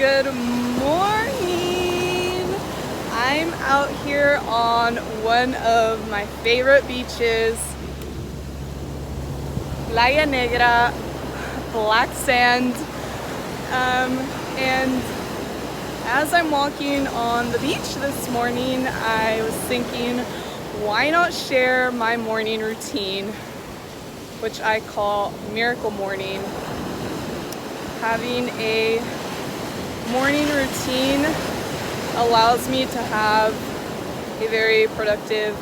Good morning. I'm out here on one of my favorite beaches, Playa Negra, black sand. And as I'm walking on the beach this morning, I was thinking, why not share my morning routine, which I call Miracle Morning. Having a morning routine allows me to have a very productive,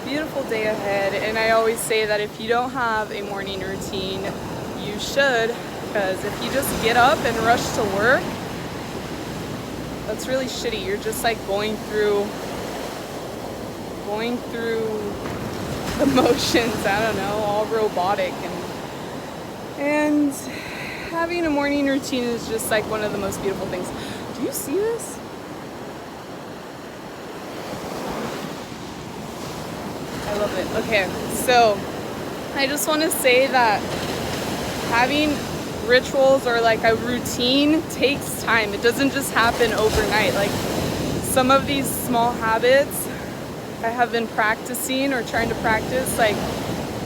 beautiful day ahead. And I always say that if you don't have a morning routine, you should, because if you just get up and rush to work, that's really shitty. You're just like going through the motions, I don't know, all robotic, and having a morning routine is just like one of the most beautiful things. Do you see this? I love it. Okay, so I just want to say that having rituals or like a routine takes time. It doesn't just happen overnight. Like some of these small habits I have been practicing or trying to practice like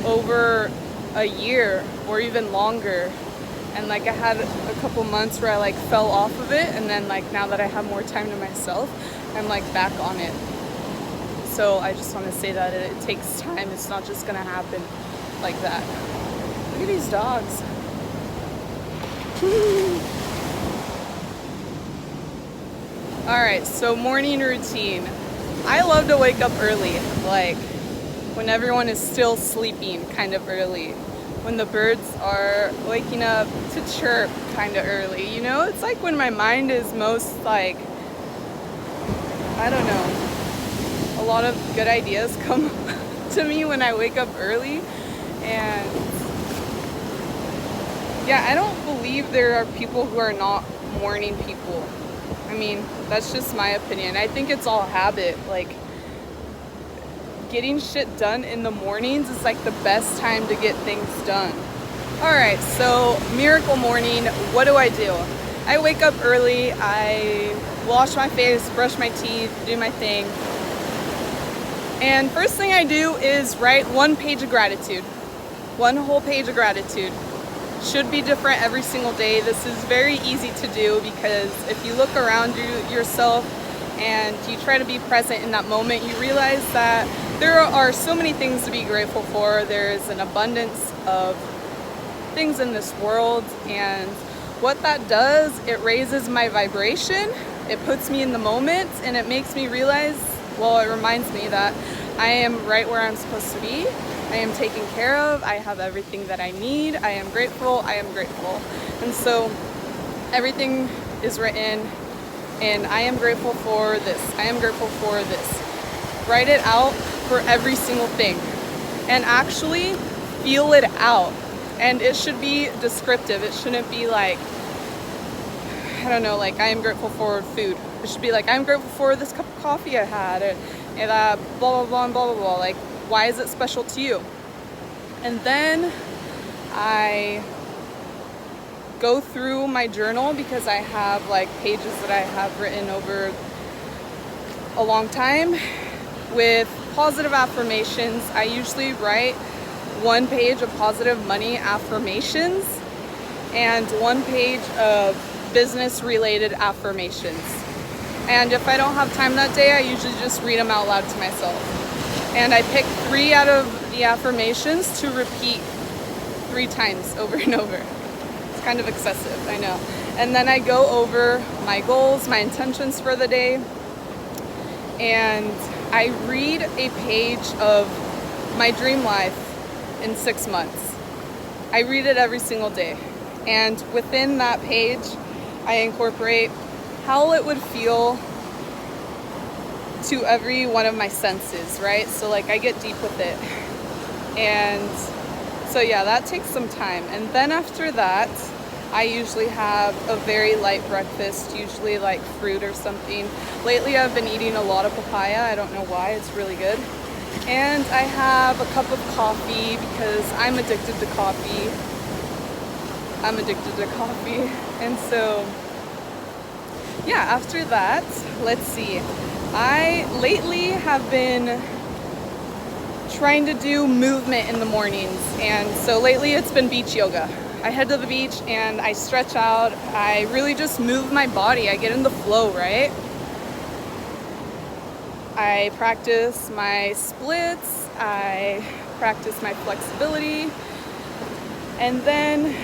over a year or even longer. And like I had a couple months where I like fell off of it, and then like now that I have more time to myself, I'm like back on it. So I just want to say that it takes time. It's not just gonna happen like that. Look at these dogs. Alright, so morning routine. I love to wake up early, like when everyone is still sleeping, kind of early. When the birds are waking up to chirp kind of early, you know? It's like when my mind is most like, I don't know, a lot of good ideas come to me when I wake up early. And yeah, I don't believe there are people who are not morning people. I mean, that's just my opinion. I think it's all habit. Like, getting shit done in the mornings is like the best time to get things done. Alright, so miracle morning, what do? I wake up early, I wash my face, brush my teeth, do my thing. And first thing I do is write one page of gratitude. One whole page of gratitude. Should be different every single day. This is very easy to do because if you look around yourself and you try to be present in that moment, you realize that there are so many things to be grateful for. There's an abundance of things in this world, and what that does, it raises my vibration, it puts me in the moment, and it makes me realize, well, it reminds me that I am right where I'm supposed to be. I am taken care of. I have everything that I need. I am grateful. And so everything is written, and I am grateful for this. I am grateful for this. Write it out for every single thing and actually feel it out. And it should be descriptive. It shouldn't be like, I don't know, like I am grateful for food. It should be like, I'm grateful for this cup of coffee I had, and blah, blah, blah, and blah, blah, blah. Like, why is it special to you? And then I go through my journal because I have like pages that I have written over a long time with positive affirmations. I usually write one page of positive money affirmations and one page of business related affirmations. And if I don't have time that day, I usually just read them out loud to myself. And I pick 3 out of the affirmations to repeat 3 times over and over. It's kind of excessive, I know. And then I go over my goals, my intentions for the day, and I read a page of my dream life in 6 months. I read it every single day. And within that page, I incorporate how it would feel to every one of my senses, right? So like I get deep with it. And so yeah, that takes some time. And then after that, I usually have a very light breakfast, usually like fruit or something. Lately I've been eating a lot of papaya. I don't know why, it's really good. And I have a cup of coffee because I'm addicted to coffee. And so yeah, after that, let's see. I lately have been trying to do movement in the mornings, and so lately it's been beach yoga. I head to the beach and I stretch out. I really just move my body. I get in the flow, right? I practice my splits, I practice my flexibility, and then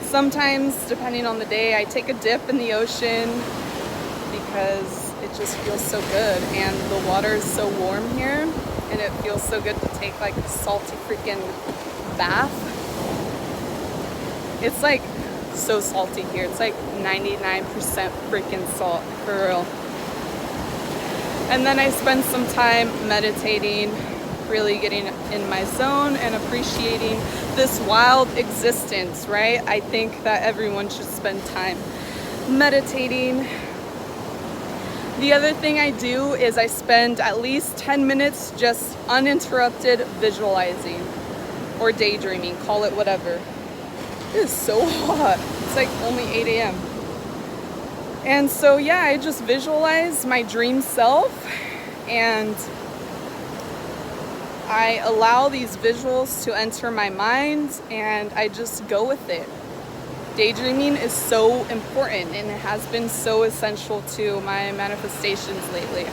sometimes, depending on the day, I take a dip in the ocean because it just feels so good, and the water is so warm here, and it feels so good to take like a salty freaking bath. It's like so salty here. It's like 99% freaking salt, for real. And then I spend some time meditating, really getting in my zone and appreciating this wild existence, right? I think that everyone should spend time meditating. The other thing I do is I spend at least 10 minutes just uninterrupted visualizing or daydreaming, call it whatever. It is so hot. It's like only 8 a.m. And so yeah, I just visualize my dream self, and I allow these visuals to enter my mind, and I just go with it. Daydreaming is so important, and it has been so essential to my manifestations lately.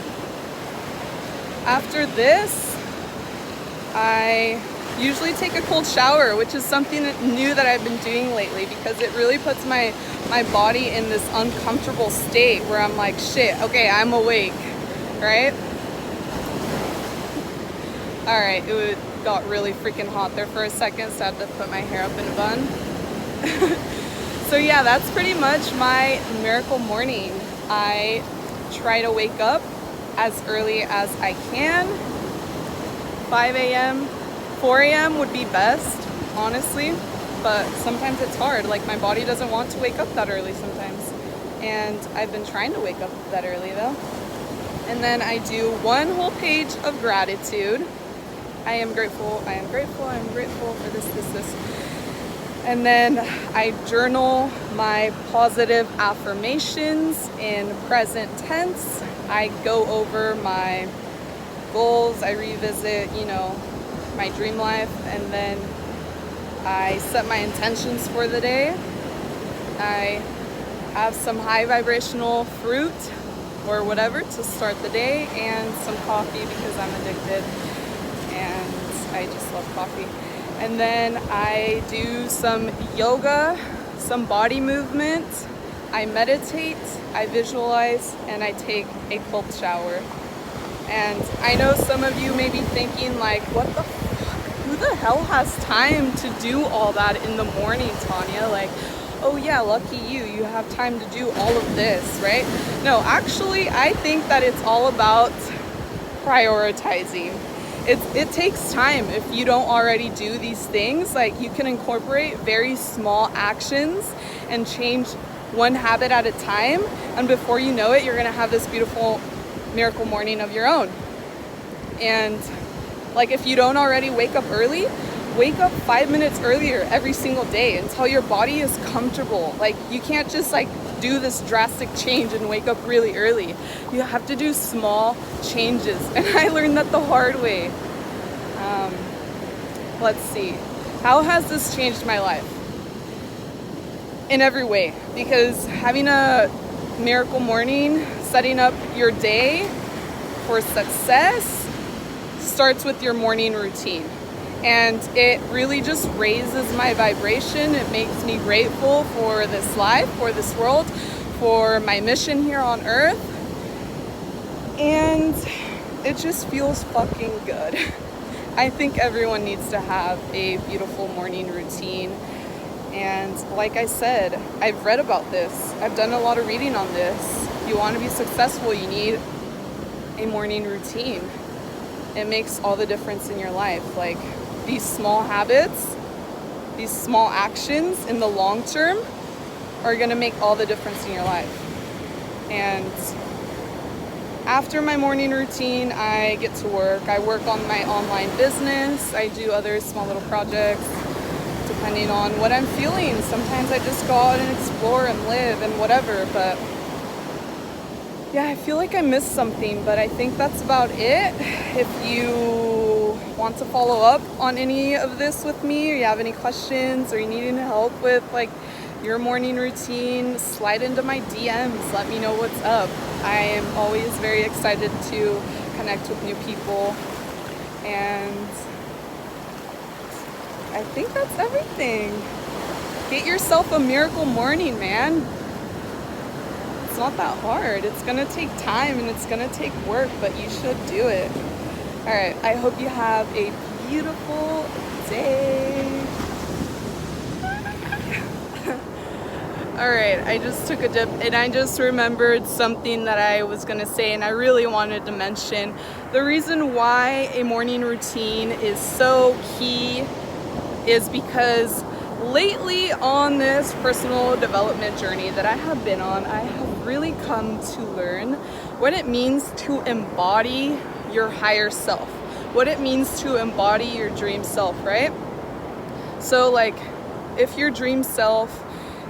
After this, I usually take a cold shower, which is something new that I've been doing lately because it really puts my body in this uncomfortable state where I'm like, shit, okay, I'm awake, right? All right, it got really freaking hot there for a second, so I had to put my hair up in a bun. So yeah, that's pretty much my miracle morning. I try to wake up as early as I can. 5 a.m., 4 a.m. would be best, honestly, but sometimes it's hard. Like, my body doesn't want to wake up that early sometimes, and I've been trying to wake up that early though. And then I do one whole page of gratitude. I am grateful, I am grateful, I am grateful for this. And then I journal my positive affirmations in present tense. I go over my goals, I revisit, my dream life, and then I set my intentions for the day. I have some high vibrational fruit or whatever to start the day, and some coffee because I'm addicted and I just love coffee. And then I do some yoga, some body movement, I meditate, I visualize, and I take a cold shower. And I know some of you may be thinking like, what the fuck? Who the hell has time to do all that in the morning, Tanya? Like, oh yeah, lucky you have time to do all of this, right? No, actually, I think that it's all about prioritizing. It takes time. If you don't already do these things, like, you can incorporate very small actions and change one habit at a time, and before you know it, you're gonna have this beautiful miracle morning of your own. And like, if you don't already wake up early, wake up 5 minutes earlier every single day until your body is comfortable. Like, you can't just like do this drastic change and wake up really early. You have to do small changes, and I learned that the hard way. Let's see, how has this changed my life? In every way, because having a miracle morning, setting up your day for success, starts with your morning routine. And it really just raises my vibration. It makes me grateful for this life, for this world, for my mission here on earth. And it just feels fucking good. I think everyone needs to have a beautiful morning routine. And like I said, I've read about this. I've done a lot of reading on this. You want to be successful, you need a morning routine. It makes all the difference in your life. Like, these small habits, these small actions in the long term are going to make all the difference in your life. And after my morning routine, I get to work. I work on my online business. I do other small little projects depending on what I'm feeling. Sometimes I just go out and explore and live and whatever, but yeah, I feel like I missed something, but I think that's about it. If you want to follow up on any of this with me, or you have any questions, or you need any help with like your morning routine, slide into my DMs. Let me know what's up. I am always very excited to connect with new people. And I think that's everything. Get yourself a miracle morning, man. It's not that hard. It's gonna take time and it's gonna take work, but you should do it. All right, I hope you have a beautiful day. All right, I just took a dip and I just remembered something that I was gonna say and I really wanted to mention. The reason why a morning routine is so key is because lately on this personal development journey that I have been on, I have really come to learn what it means to embody your higher self, what it means to embody your dream self, right? So like if your dream self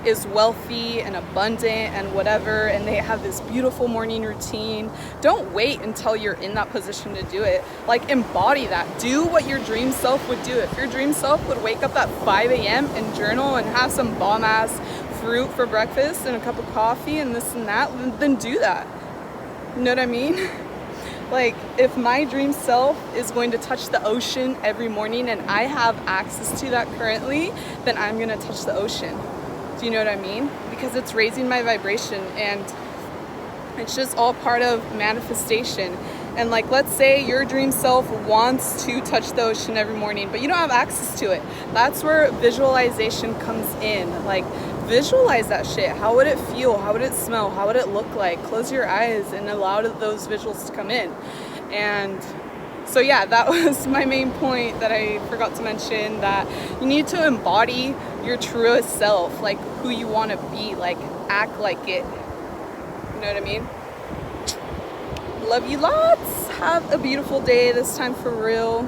is wealthy and abundant and whatever, and they have this beautiful morning routine, don't wait until you're in that position to do it. Like embody that. Do what your dream self would do. If your dream self would wake up at 5 a.m. and journal and have some bomb ass fruit for breakfast and a cup of coffee and this and that, then do that. You know what I mean? Like if my dream self is going to touch the ocean every morning and I have access to that currently, then I'm gonna touch the ocean. Do you know what I mean? Because it's raising my vibration and it's just all part of manifestation. And like, let's say your dream self wants to touch the ocean every morning, but you don't have access to it. That's where visualization comes in. Like, visualize that shit. How would it feel? How would it smell? How would it look like? Close your eyes and allow those visuals to come in. And so yeah, that was my main point that I forgot to mention, that you need to embody your truest self, like who you want to be, like act like it. You know what I mean? Love you lots. Have a beautiful day this time for real.